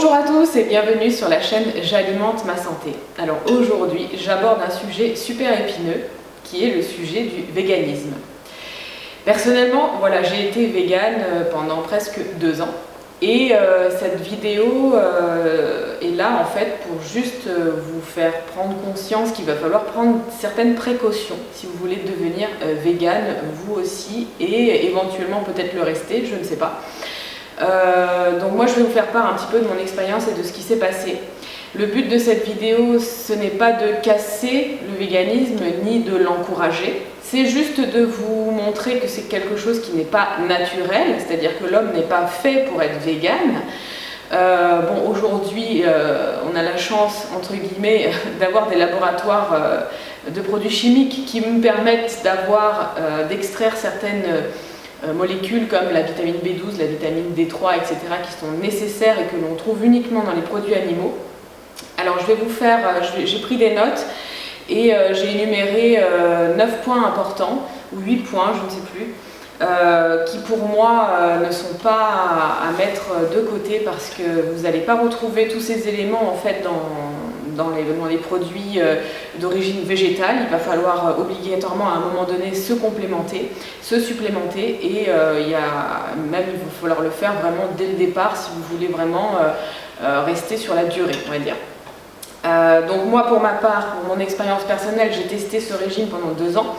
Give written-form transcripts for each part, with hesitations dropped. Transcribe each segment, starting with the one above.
Bonjour à tous et bienvenue sur la chaîne J'alimente ma santé. Alors aujourd'hui, j'aborde un sujet super épineux qui est le sujet du véganisme. Personnellement, voilà, j'ai été végane pendant presque 2 ans et cette vidéo est là en fait pour juste vous faire prendre conscience qu'il va falloir prendre certaines précautions si vous voulez devenir végane vous aussi et éventuellement peut-être le rester, je ne sais pas. Donc moi je vais vous faire part un petit peu de mon expérience et de ce qui s'est passé. Le but de cette vidéo, ce n'est pas de casser le véganisme ni de l'encourager, c'est juste de vous montrer que c'est quelque chose qui n'est pas naturel, c'est-à-dire que l'homme n'est pas fait pour être végane. Bon, aujourd'hui, on a la chance, entre guillemets, d'avoir des laboratoires de produits chimiques qui nous permettent d'extraire certaines molécules comme la vitamine B12, la vitamine D3, etc. qui sont nécessaires et que l'on trouve uniquement dans les produits animaux. Alors je vais vous faire, j'ai pris des notes et j'ai énuméré 9 points importants, ou 8 points, je ne sais plus, qui pour moi ne sont pas à mettre de côté parce que vous n'allez pas retrouver tous ces éléments en fait dans les produits d'origine végétale. Il va falloir obligatoirement à un moment donné se complémenter, se supplémenter et il va falloir le faire vraiment dès le départ si vous voulez vraiment rester sur la durée, on va dire. Donc moi pour ma part, pour mon expérience personnelle, j'ai testé ce régime pendant 2 ans.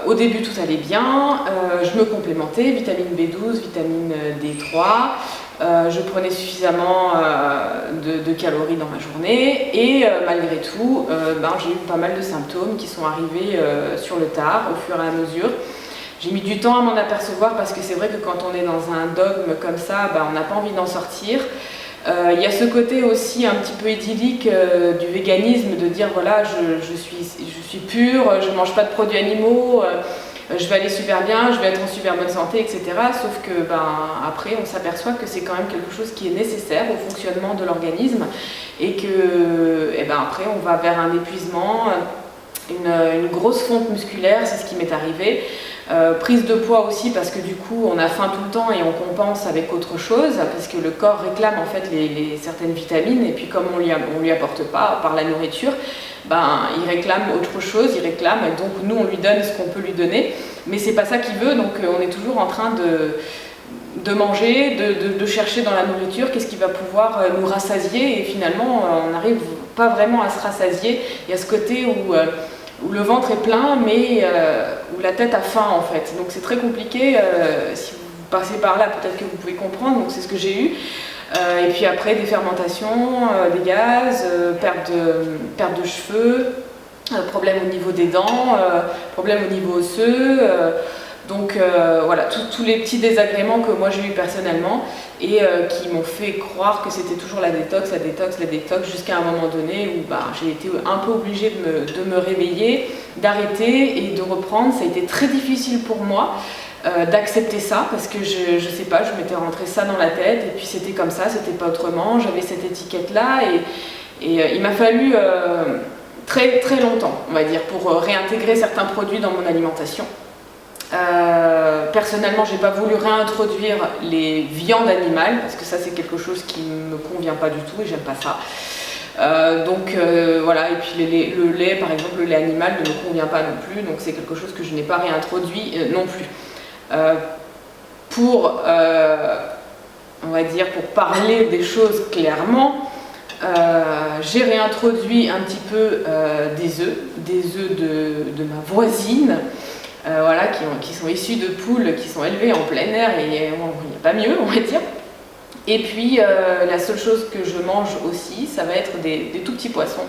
Au début tout allait bien, je me complémentais, vitamine B12, vitamine D3, je prenais suffisamment de calories dans ma journée et malgré tout j'ai eu pas mal de symptômes qui sont arrivés sur le tard au fur et à mesure. J'ai mis du temps à m'en apercevoir parce que c'est vrai que quand on est dans un dogme comme ça, on n'a pas envie d'en sortir. Il y a ce côté aussi un petit peu idyllique du véganisme, de dire voilà, je suis pure, je ne mange pas de produits animaux, je vais aller super bien, je vais être en super bonne santé, etc. Sauf que après on s'aperçoit que c'est quand même quelque chose qui est nécessaire au fonctionnement de l'organisme et que après on va vers un épuisement, une grosse fonte musculaire, c'est ce qui m'est arrivé. Prise de poids aussi parce que du coup on a faim tout le temps et on compense avec autre chose parce que le corps réclame en fait certaines vitamines et puis comme on lui apporte pas par la nourriture, il réclame autre chose, il réclame et donc nous on lui donne ce qu'on peut lui donner mais c'est pas ça qu'il veut, donc on est toujours en train de manger, de chercher dans la nourriture qu'est-ce qui va pouvoir nous rassasier et finalement on n'arrive pas vraiment à se rassasier. Il y a ce côté où le ventre est plein mais où la tête a faim en fait, donc c'est très compliqué. Si vous passez par là peut-être que vous pouvez comprendre, donc c'est ce que j'ai eu. Et puis après des fermentations, des gaz, perte de cheveux, problème au niveau des dents, problème au niveau osseux, donc voilà, tous les petits désagréments que moi j'ai eu personnellement et qui m'ont fait croire que c'était toujours la détox, jusqu'à un moment donné où j'ai été un peu obligée de me réveiller, d'arrêter et de reprendre. Ça a été très difficile pour moi d'accepter ça parce que je sais pas, je m'étais rentré ça dans la tête et puis c'était comme ça, c'était pas autrement, j'avais cette étiquette là et il m'a fallu très très longtemps, on va dire, pour réintégrer certains produits dans mon alimentation. Personnellement, j'ai pas voulu réintroduire les viandes animales parce que ça c'est quelque chose qui me convient pas du tout et j'aime pas ça. Voilà, et puis le lait par exemple, le lait animal ne me convient pas non plus, donc c'est quelque chose que je n'ai pas réintroduit non plus. On va dire, pour parler des choses clairement, j'ai réintroduit un petit peu des œufs de ma voisine. Voilà, qui sont issus de poules qui sont élevées en plein air et il n'y a pas mieux, on va dire. Et puis la seule chose que je mange aussi, ça va être des tout petits poissons,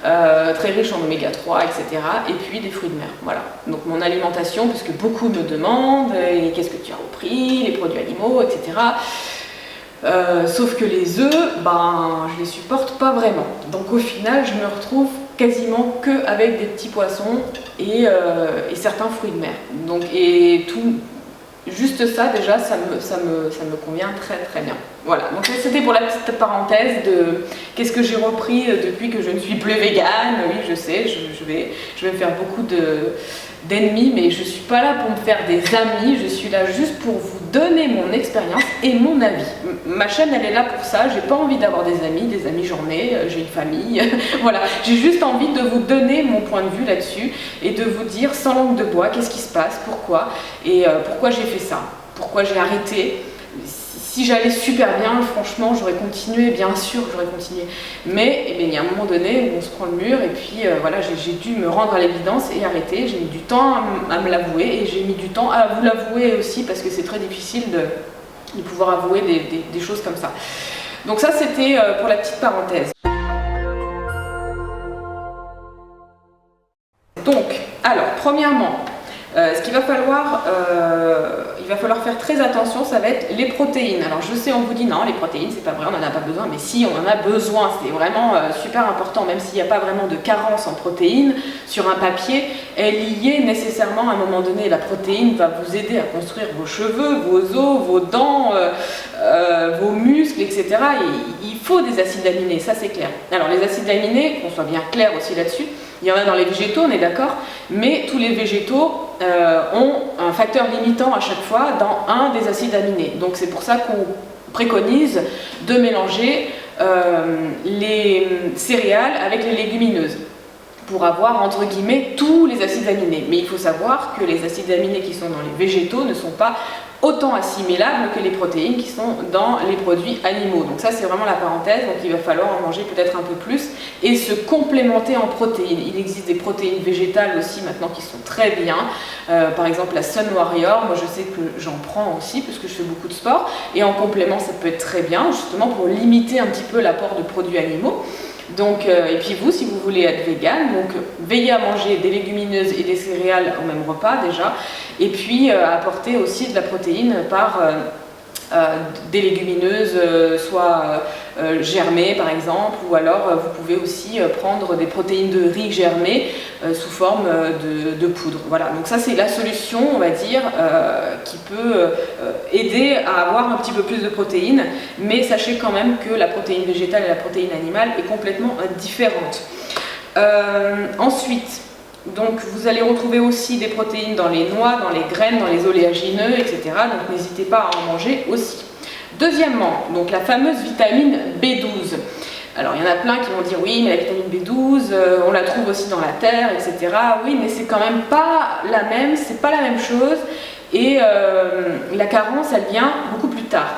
très riches en oméga 3, etc. Et puis des fruits de mer, voilà. Donc mon alimentation, puisque beaucoup me demandent, qu'est-ce que tu as repris, les produits animaux, etc. Sauf que les œufs, je les supporte pas vraiment. Donc au final, je me retrouve quasiment que avec des petits poissons et certains fruits de mer. Donc juste ça déjà, ça me convient très très bien. Voilà, donc c'était pour la petite parenthèse de qu'est-ce que j'ai repris depuis que je ne suis plus végane. Oui, je sais, je vais me faire beaucoup d'ennemis, mais je suis pas là pour me faire des amis, je suis là juste pour vous donner mon expérience et mon avis. Ma chaîne, elle est là pour ça, j'ai pas envie d'avoir des amis j'en ai, j'ai une famille, voilà, j'ai juste envie de vous donner mon point de vue là-dessus et de vous dire sans langue de bois qu'est-ce qui se passe, pourquoi, et pourquoi j'ai fait ça, pourquoi j'ai arrêté. Si j'allais super bien, franchement, j'aurais continué, bien sûr, j'aurais continué. Mais eh bien, il y a un moment donné où on se prend le mur et puis voilà, j'ai dû me rendre à l'évidence et arrêter. J'ai mis du temps à me l'avouer et j'ai mis du temps à vous l'avouer aussi parce que c'est très difficile de pouvoir avouer des choses comme ça. Donc ça, c'était pour la petite parenthèse. Donc, alors, premièrement, ce qu'il va falloir, il va falloir faire très attention, ça va être les protéines. Alors je sais, on vous dit non, les protéines c'est pas vrai, on n'en a pas besoin, mais si, on en a besoin, c'est vraiment super important, même s'il n'y a pas vraiment de carence en protéines, sur un papier, elle y est nécessairement à un moment donné. La protéine va vous aider à construire vos cheveux, vos os, vos dents, vos muscles, etc. Et il faut des acides aminés, ça c'est clair. Alors les acides aminés, qu'on soit bien clair aussi là-dessus, il y en a dans les végétaux, on est d'accord, mais tous les végétaux ont un facteur limitant à chaque fois dans un des acides aminés. Donc c'est pour ça qu'on préconise de mélanger les céréales avec les légumineuses pour avoir entre guillemets tous les acides aminés. Mais il faut savoir que les acides aminés qui sont dans les végétaux ne sont pas autant assimilables que les protéines qui sont dans les produits animaux. Donc ça c'est vraiment la parenthèse, donc il va falloir en manger peut-être un peu plus et se complémenter en protéines. Il existe des protéines végétales aussi maintenant qui sont très bien, par exemple la Sun Warrior, moi je sais que j'en prends aussi parce que je fais beaucoup de sport et en complément ça peut être très bien justement pour limiter un petit peu l'apport de produits animaux. Donc, et puis vous, si vous voulez être vegan, donc veillez à manger des légumineuses et des céréales au même repas déjà, et puis apporter aussi de la protéine par des légumineuses, soit germées par exemple, ou alors vous pouvez aussi prendre des protéines de riz germées sous forme de poudre. Voilà, donc ça c'est la solution, on va dire, qui peut aider à avoir un petit peu plus de protéines, mais sachez quand même que la protéine végétale et la protéine animale est complètement différente. Ensuite, donc vous allez retrouver aussi des protéines dans les noix, dans les graines, dans les oléagineux, etc. Donc n'hésitez pas à en manger aussi. Deuxièmement, donc la fameuse vitamine B12. Alors il y en a plein qui vont dire oui, mais la vitamine B12, on la trouve aussi dans la terre, etc. Oui, mais c'est quand même pas la même, c'est pas la même chose. Et la carence, elle vient beaucoup plus tard.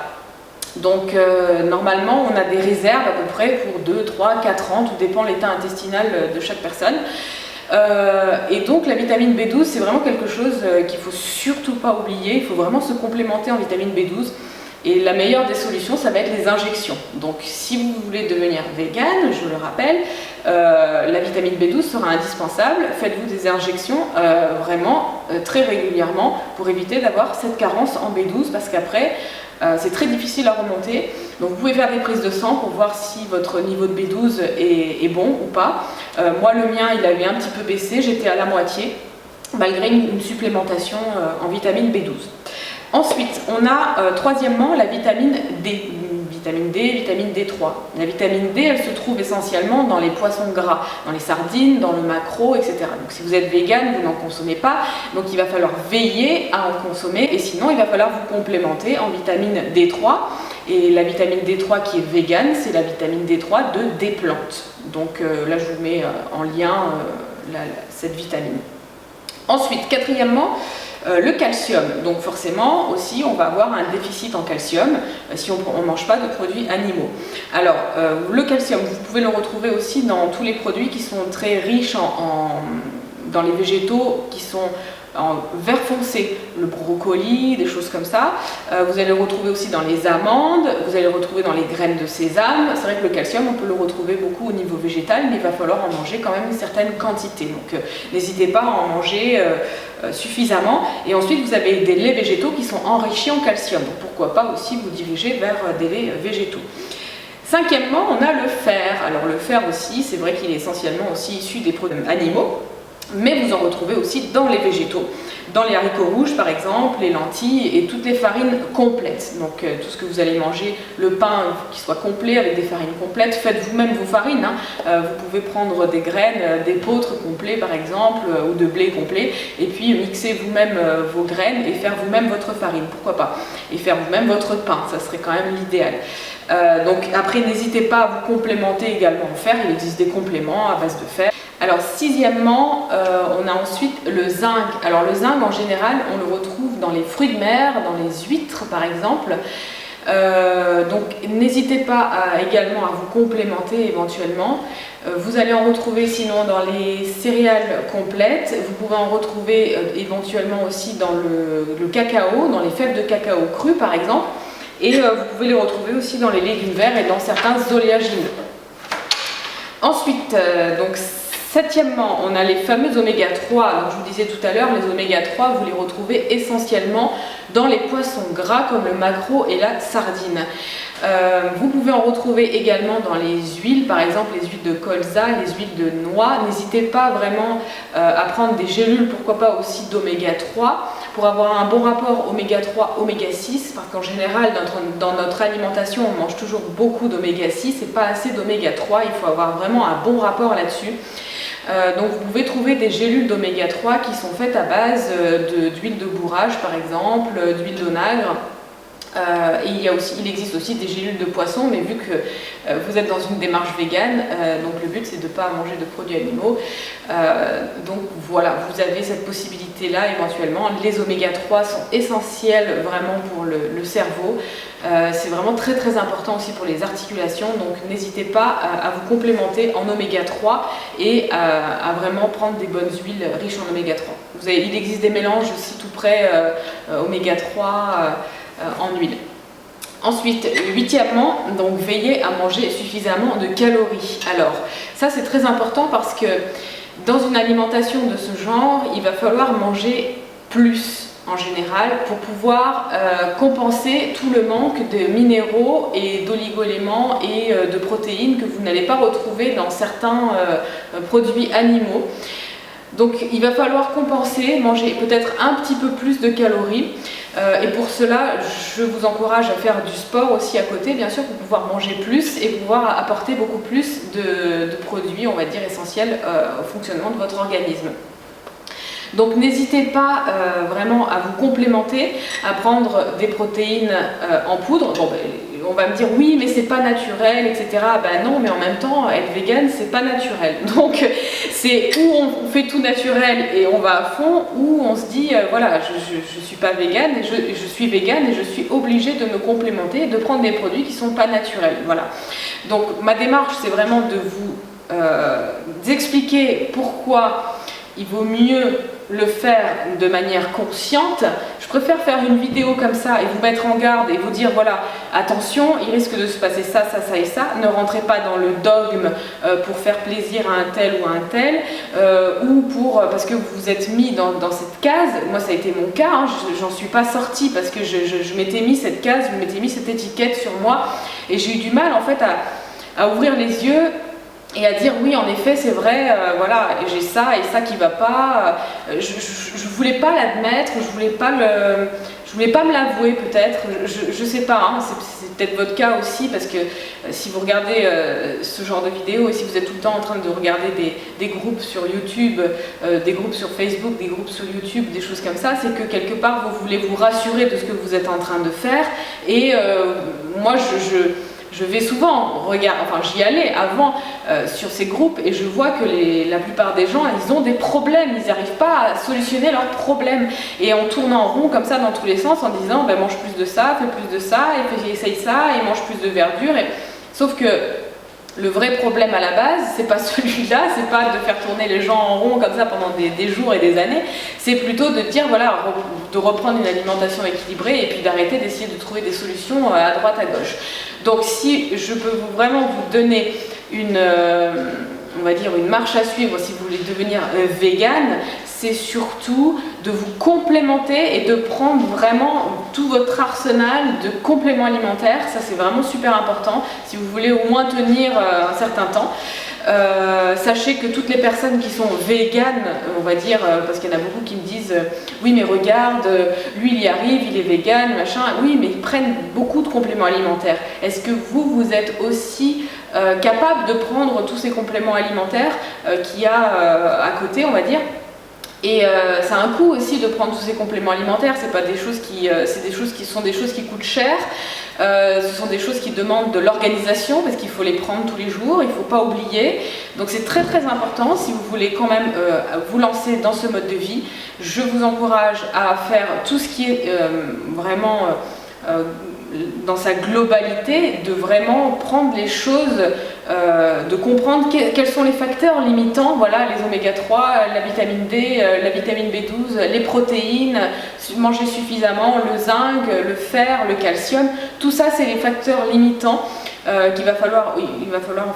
Donc normalement, on a des réserves à peu près pour 2, 3, 4 ans, tout dépend de l'état intestinal de chaque personne. Et donc la vitamine B12 c'est vraiment quelque chose qu'il ne faut surtout pas oublier, il faut vraiment se complémenter en vitamine B12 et la meilleure des solutions ça va être les injections. Donc si vous voulez devenir vegan, je le rappelle, la vitamine B12 sera indispensable, faites-vous des injections vraiment très régulièrement pour éviter d'avoir cette carence en B12 parce qu'après c'est très difficile à remonter, donc vous pouvez faire des prises de sang pour voir si votre niveau de B12 est bon ou pas. Moi le mien il avait un petit peu baissé, j'étais à la moitié malgré une supplémentation en vitamine B12. Ensuite on a troisièmement la vitamine D. Vitamine D3. La vitamine D, elle se trouve essentiellement dans les poissons gras, dans les sardines, dans le maquereau, etc. Donc si vous êtes vegan, vous n'en consommez pas, donc il va falloir veiller à en consommer, et sinon il va falloir vous complémenter en vitamine D3, et la vitamine D3 qui est vegan, c'est la vitamine D3 des plantes. Donc là je vous mets en lien cette vitamine. Ensuite, quatrièmement, le calcium. Donc forcément aussi on va avoir un déficit en calcium si on ne mange pas de produits animaux. Alors le calcium, vous pouvez le retrouver aussi dans tous les produits qui sont très riches dans les végétaux qui sont en vert foncé, le brocoli, des choses comme ça. Vous allez le retrouver aussi dans les amandes, vous allez le retrouver dans les graines de sésame. C'est vrai que le calcium, on peut le retrouver beaucoup au niveau végétal, mais il va falloir en manger quand même une certaine quantité. Donc n'hésitez pas à en manger suffisamment. Et ensuite, vous avez des laits végétaux qui sont enrichis en calcium. Donc pourquoi pas aussi vous diriger vers des laits végétaux. Cinquièmement, on a le fer. Alors le fer aussi, c'est vrai qu'il est essentiellement aussi issu des produits animaux. mais vous en retrouvez aussi dans les végétaux, dans les haricots rouges par exemple, les lentilles et toutes les farines complètes. Donc tout ce que vous allez manger, le pain qui soit complet avec des farines complètes, faites vous-même vos farines. Vous pouvez prendre des graines, d'épeautre complet par exemple, ou de blé complet, et puis mixer vous-même vos graines et faire vous-même votre farine, pourquoi pas, et faire vous-même votre pain, ça serait quand même l'idéal. Donc après, n'hésitez pas à vous complémenter également en fer, il existe des compléments à base de fer. Alors sixièmement, on a ensuite le zinc. Alors le zinc en général, on le retrouve dans les fruits de mer, dans les huîtres par exemple. Donc n'hésitez pas également à vous complémenter éventuellement. Vous allez en retrouver sinon dans les céréales complètes. Vous pouvez en retrouver éventuellement aussi dans le cacao, dans les fèves de cacao cru par exemple. Et vous pouvez les retrouver aussi dans les légumes verts et dans certains oléagineux. Ensuite, donc septièmement, on a les fameux oméga 3. Donc, je vous disais tout à l'heure, les oméga 3, vous les retrouvez essentiellement dans les poissons gras comme le maquereau et la sardine. Vous pouvez en retrouver également dans les huiles, par exemple les huiles de colza, les huiles de noix. N'hésitez pas vraiment à prendre des gélules, pourquoi pas aussi d'oméga 3, pour avoir un bon rapport oméga 3, oméga 6, parce qu'en général dans notre alimentation on mange toujours beaucoup d'oméga 6 et pas assez d'oméga 3, il faut avoir vraiment un bon rapport là-dessus. Donc vous pouvez trouver des gélules d'oméga 3 qui sont faites à base d'huile de bourrage par exemple, d'huile d'onagre. Il existe aussi des gélules de poisson, mais vu que vous êtes dans une démarche végane, donc le but c'est de ne pas manger de produits animaux. Donc voilà, vous avez cette possibilité-là éventuellement. Les oméga 3 sont essentiels vraiment pour le cerveau. C'est vraiment très très important aussi pour les articulations, donc n'hésitez pas à vous complémenter en oméga 3 et à vraiment prendre des bonnes huiles riches en oméga 3. Il existe des mélanges aussi tout près oméga 3 en huile. Ensuite, huitièmement, donc veillez à manger suffisamment de calories. Alors, ça c'est très important parce que dans une alimentation de ce genre, il va falloir manger plus en général pour pouvoir compenser tout le manque de minéraux et d'oligo-éléments et de protéines que vous n'allez pas retrouver dans certains produits animaux. Donc il va falloir compenser, manger peut-être un petit peu plus de calories et pour cela je vous encourage à faire du sport aussi à côté bien sûr pour pouvoir manger plus et pouvoir apporter beaucoup plus de produits on va dire essentiels au fonctionnement de votre organisme. Donc n'hésitez pas vraiment à vous complémenter, à prendre des protéines en poudre. Bon, on va me dire oui mais c'est pas naturel etc. Ben non, mais en même temps être vegan c'est pas naturel. Donc c'est où on fait tout naturel et on va à fond, ou on se dit voilà je suis pas vegan et je suis vegan et je suis obligée de me complémenter et de prendre des produits qui sont pas naturels. Voilà. Donc ma démarche c'est vraiment de vous expliquer pourquoi il vaut mieux le faire de manière consciente. Je préfère faire une vidéo comme ça et vous mettre en garde et vous dire voilà, attention, il risque de se passer ça, ça, ça et ça. Ne rentrez pas dans le dogme pour faire plaisir à un tel ou à un tel ou parce que vous vous êtes mis dans cette case. Moi ça a été mon cas, hein, j'en suis pas sortie parce que je m'étais mis cette case, je m'étais mis cette étiquette sur moi et j'ai eu du mal en fait à ouvrir les yeux et à dire oui en effet c'est vrai, voilà j'ai ça et ça qui va pas. Je voulais pas l'admettre, je voulais pas me l'avouer peut-être, je sais pas, hein, c'est peut-être votre cas aussi parce que si vous regardez ce genre de vidéos et si vous êtes tout le temps en train de regarder des groupes sur YouTube, des groupes sur Facebook, des groupes sur YouTube, des choses comme ça, c'est que quelque part vous voulez vous rassurer de ce que vous êtes en train de faire et moi je vais souvent j'y allais avant sur ces groupes et je vois que la plupart des gens ils ont des problèmes, ils n'arrivent pas à solutionner leurs problèmes et on tourne en rond comme ça dans tous les sens en disant ben, mange plus de ça, fais plus de ça, et essaye ça et mange plus de verdure sauf que le vrai problème à la base, c'est pas celui-là, c'est pas de faire tourner les gens en rond comme ça pendant des jours et des années, c'est plutôt de dire voilà, de reprendre une alimentation équilibrée et puis d'arrêter d'essayer de trouver des solutions à droite à gauche. Donc si je peux vraiment vous donner on va dire une marche à suivre si vous voulez devenir vegan, c'est surtout de vous complémenter et de prendre vraiment tout votre arsenal de compléments alimentaires. Ça c'est vraiment super important si vous voulez au moins tenir un certain temps. Sachez que toutes les personnes qui sont véganes, on va dire, parce qu'il y en a beaucoup qui me disent oui mais regarde, lui il y arrive, il est vegan, machin, oui mais ils prennent beaucoup de compléments alimentaires. Est-ce que vous êtes aussi capable de prendre tous ces compléments alimentaires qu'il y a à côté, on va dire? Et ça a un coût aussi de prendre tous ces compléments alimentaires. C'est pas des choses qui, sont des choses qui coûtent cher. Ce sont des choses qui demandent de l'organisation parce qu'il faut les prendre tous les jours. Il ne faut pas oublier. Donc c'est très très important si vous voulez quand même vous lancer dans ce mode de vie. Je vous encourage à faire tout ce qui est vraiment dans sa globalité, de vraiment prendre les choses, de comprendre quels sont les facteurs limitants, voilà, les oméga 3, la vitamine D, la vitamine B12, les protéines, manger suffisamment, le zinc, le fer, le calcium, tout ça c'est les facteurs limitants il va falloir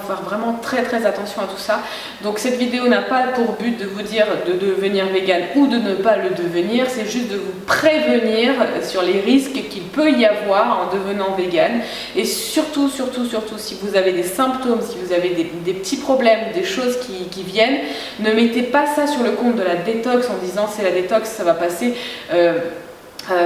faire vraiment très très attention à tout ça. Donc cette vidéo n'a pas pour but de vous dire de devenir vegan ou de ne pas le devenir, c'est juste de vous prévenir sur les risques qu'il peut y avoir en devenant vegan. Et surtout, surtout, surtout, si vous avez des symptômes, si vous avez des petits problèmes, des choses qui viennent, ne mettez pas ça sur le compte de la détox en disant c'est la détox, ça va passer.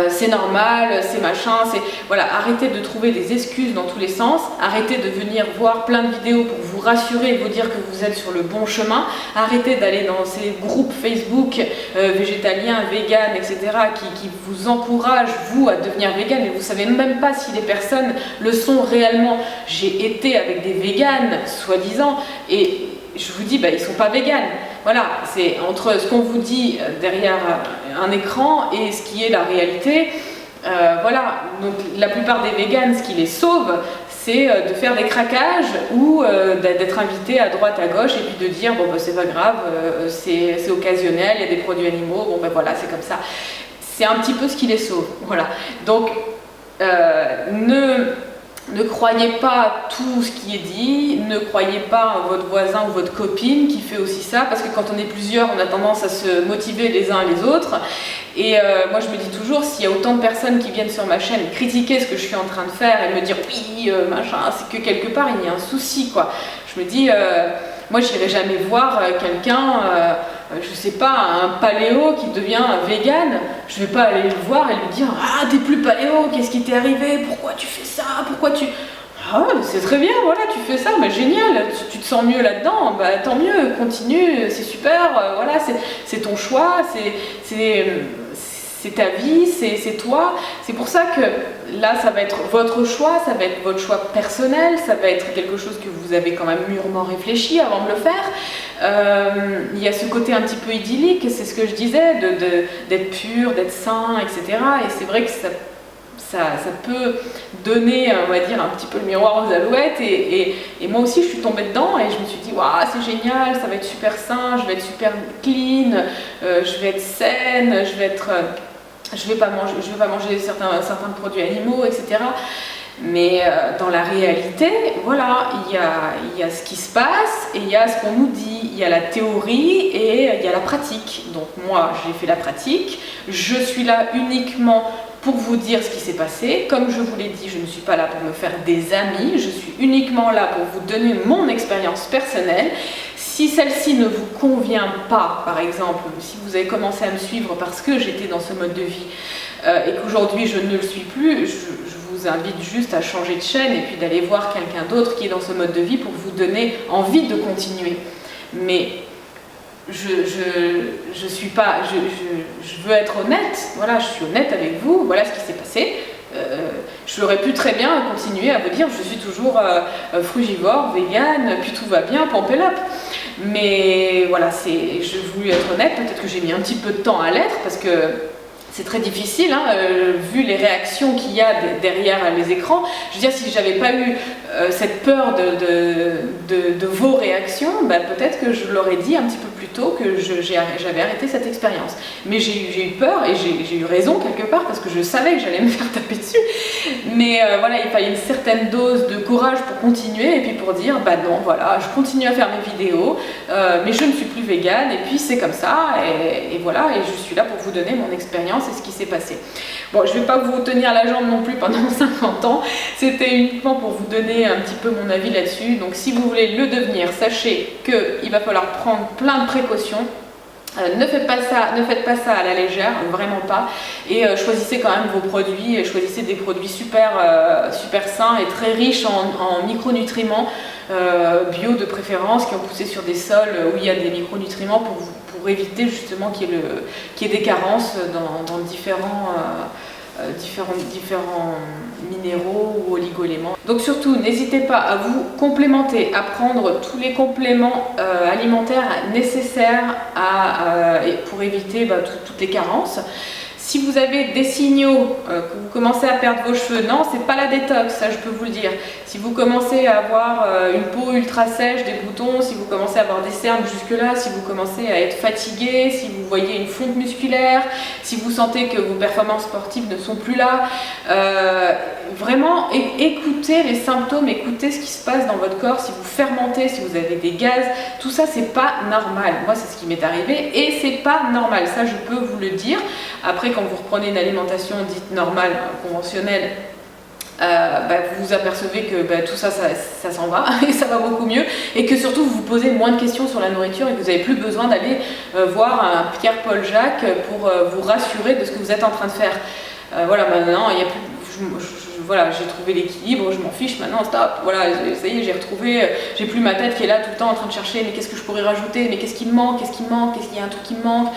C'est normal, c'est machin, c'est... Voilà, arrêtez de trouver des excuses dans tous les sens, arrêtez de venir voir plein de vidéos pour vous rassurer et vous dire que vous êtes sur le bon chemin, arrêtez d'aller dans ces groupes Facebook végétaliens, vegan, etc. qui vous encouragent, vous, à devenir vegan, mais vous savez même pas si les personnes le sont réellement. J'ai été avec des véganes, soi-disant, et je vous dis, bah, ils sont pas véganes. Voilà, c'est entre ce qu'on vous dit derrière un écran et ce qui est la réalité. Voilà, donc la plupart des véganes, ce qui les sauve, c'est de faire des craquages ou d'être invité à droite, à gauche, et puis de dire, bon, bah, c'est pas grave, c'est occasionnel, il y a des produits animaux, bon, ben voilà, c'est comme ça. C'est un petit peu ce qui les sauve. Voilà, donc ne croyez pas tout ce qui est dit, ne croyez pas votre voisin ou votre copine qui fait aussi ça, parce que quand on est plusieurs, on a tendance à se motiver les uns les autres. Et moi je me dis toujours, s'il y a autant de personnes qui viennent sur ma chaîne critiquer ce que je suis en train de faire et me dire oui, machin, c'est que quelque part il y a un souci, quoi. Je me dis, moi j'irai jamais voir quelqu'un, je sais pas, un paléo qui devient vegan, je vais pas aller le voir et lui dire ah t'es plus paléo, qu'est-ce qui t'est arrivé, pourquoi tu fais ça, pourquoi tu... Ah c'est très bien, voilà, tu fais ça, mais génial, tu te sens mieux là-dedans, bah tant mieux, continue, c'est super, voilà, c'est ton choix, c'est ta vie, c'est toi. C'est pour ça que là, ça va être votre choix, ça va être votre choix personnel, ça va être quelque chose que vous avez quand même mûrement réfléchi avant de le faire. Il y a ce côté un petit peu idyllique, c'est ce que je disais, d'être pur, d'être sain, etc. Et c'est vrai que ça peut donner, on va dire, un petit peu le miroir aux alouettes, et moi aussi je suis tombée dedans et je me suis dit waouh, c'est génial, ça va être super sain, je vais être super clean, je vais être saine, je vais pas manger certains produits animaux, etc. Mais dans la réalité, voilà, il y a ce qui se passe et il y a ce qu'on nous dit, il y a la théorie et il y a la pratique. Donc moi j'ai fait la pratique, je suis là uniquement pour vous dire ce qui s'est passé. Comme je vous l'ai dit, je ne suis pas là pour me faire des amis, je suis uniquement là pour vous donner mon expérience personnelle. Si celle-ci ne vous convient pas, par exemple, si vous avez commencé à me suivre parce que j'étais dans ce mode de vie et qu'aujourd'hui je ne le suis plus, je vous invite juste à changer de chaîne et puis d'aller voir quelqu'un d'autre qui est dans ce mode de vie pour vous donner envie de continuer. Mais je suis pas, je veux être honnête, voilà, je suis honnête avec vous, voilà ce qui s'est passé. J'aurais pu très bien continuer à vous dire je suis toujours frugivore, vegan, puis tout va bien, pump it up. Mais voilà, je voulais être honnête, peut-être que j'ai mis un petit peu de temps à l'être parce que c'est très difficile, hein, vu les réactions qu'il y a derrière les écrans. Je veux dire, si j'avais pas eu cette peur de vos réactions, bah, peut-être que je l'aurais dit un petit peu plus tôt que j'avais arrêté cette expérience. Mais j'ai eu peur et j'ai eu raison quelque part parce que je savais que j'allais me faire taper dessus. Mais voilà, il fallait une certaine dose de courage pour continuer et puis pour dire, bah non, voilà, je continue à faire mes vidéos, mais je ne suis plus végane et puis c'est comme ça et voilà, et je suis là pour vous donner mon expérience et ce qui s'est passé. Bon, je ne vais pas vous tenir la jambe non plus pendant 50 ans, c'était uniquement pour vous donner un petit peu mon avis là-dessus. Donc si vous voulez le devenir, sachez qu'il va falloir prendre plein de précautions. Ne faites pas ça à la légère, vraiment pas. Et choisissez quand même vos produits, choisissez des produits super sains et très riches en micronutriments, bio de préférence, qui ont poussé sur des sols où il y a des micronutriments pour éviter justement qu'il y ait des carences dans différents minéraux ou oligo-éléments. Donc surtout, n'hésitez pas à vous complémenter, à prendre tous les compléments alimentaires nécessaires pour éviter toutes les carences. Si vous avez des signaux que vous commencez à perdre vos cheveux, non, c'est pas la détox, ça je peux vous le dire. Si vous commencez à avoir une peau ultra sèche, des boutons, si vous commencez à avoir des cernes jusque-là, si vous commencez à être fatigué, si vous voyez une fonte musculaire, si vous sentez que vos performances sportives ne sont plus là, vraiment écoutez les symptômes, écoutez ce qui se passe dans votre corps, si vous fermentez, si vous avez des gaz, tout ça c'est pas normal. Moi c'est ce qui m'est arrivé et c'est pas normal, ça je peux vous le dire. Après, quand vous reprenez une alimentation dite normale, conventionnelle, vous apercevez que tout ça s'en va et ça va beaucoup mieux, et que surtout vous vous posez moins de questions sur la nourriture et que vous n'avez plus besoin d'aller voir un Pierre-Paul Jacques pour vous rassurer de ce que vous êtes en train de faire. Voilà, maintenant il y a plus, voilà, j'ai trouvé l'équilibre, je m'en fiche maintenant, stop, voilà, ça y est, j'ai retrouvé, j'ai plus ma tête qui est là tout le temps en train de chercher, mais qu'est-ce que je pourrais rajouter, mais qu'est-ce qui me manque, qu'est-ce qu'il y a un truc qui me manque.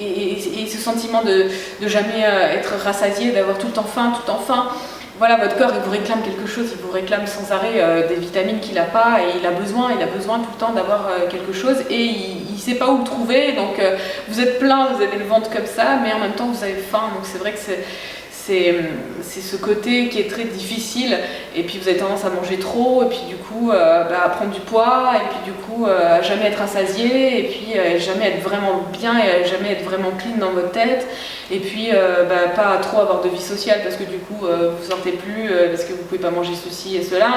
Et ce sentiment de jamais être rassasié, d'avoir tout le temps faim, voilà, votre corps il vous réclame quelque chose, il vous réclame sans arrêt des vitamines qu'il n'a pas, et il a besoin tout le temps d'avoir quelque chose, et il ne sait pas où le trouver, donc vous êtes plein, vous avez le ventre comme ça, mais en même temps vous avez faim, donc c'est vrai que c'est ce côté qui est très difficile, et puis vous avez tendance à manger trop, et puis du coup à prendre du poids, et puis du coup à jamais être rassasié, et puis jamais être vraiment bien, et jamais être vraiment clean dans votre tête, et puis pas trop avoir de vie sociale, parce que du coup vous sentez plus, parce que vous pouvez pas manger ceci et cela.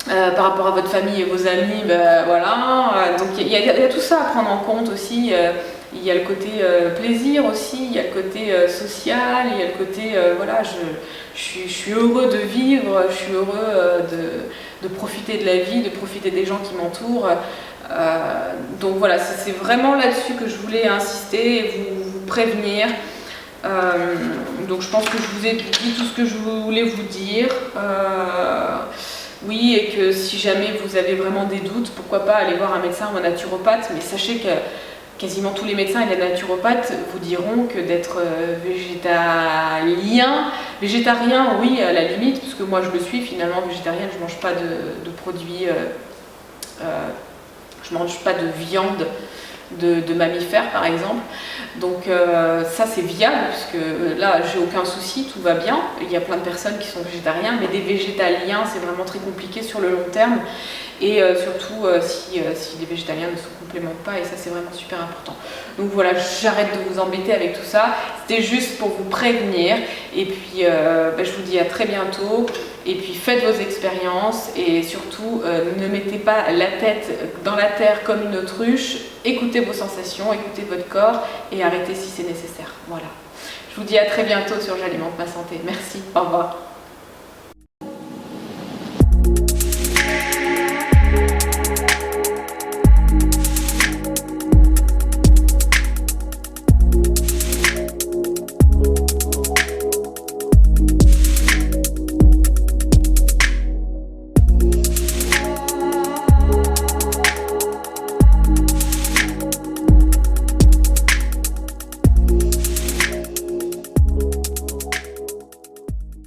Par rapport à votre famille et vos amis, voilà. Donc il y a tout ça à prendre en compte aussi. Il y a le côté plaisir aussi, il y a le côté social, il y a le côté voilà, je suis heureux de vivre, je suis heureux de profiter de la vie, de profiter des gens qui m'entourent. Donc voilà, c'est vraiment là-dessus que je voulais insister et vous prévenir. Donc je pense que je vous ai dit tout ce que je voulais vous dire. Oui, et que si jamais vous avez vraiment des doutes, pourquoi pas aller voir un médecin ou un naturopathe, mais sachez que quasiment tous les médecins et les naturopathes vous diront que d'être végétarien, oui, à la limite, parce que moi je le suis finalement végétarienne, je mange pas de produits, je mange pas de viande de mammifères par exemple, donc ça c'est viable, puisque là j'ai aucun souci, tout va bien, il y a plein de personnes qui sont végétariens, mais des végétaliens c'est vraiment très compliqué sur le long terme, et surtout si les végétaliens ne se complémentent pas, et ça c'est vraiment super important. Donc voilà, j'arrête de vous embêter avec tout ça, c'était juste pour vous prévenir, et puis je vous dis à très bientôt, et puis faites vos expériences, et surtout ne mettez pas la tête dans la terre comme une autruche, écoutez vos sensations, écoutez votre corps, et arrêtez si c'est nécessaire. Voilà. Je vous dis à très bientôt sur J'alimente ma santé. Merci, au revoir.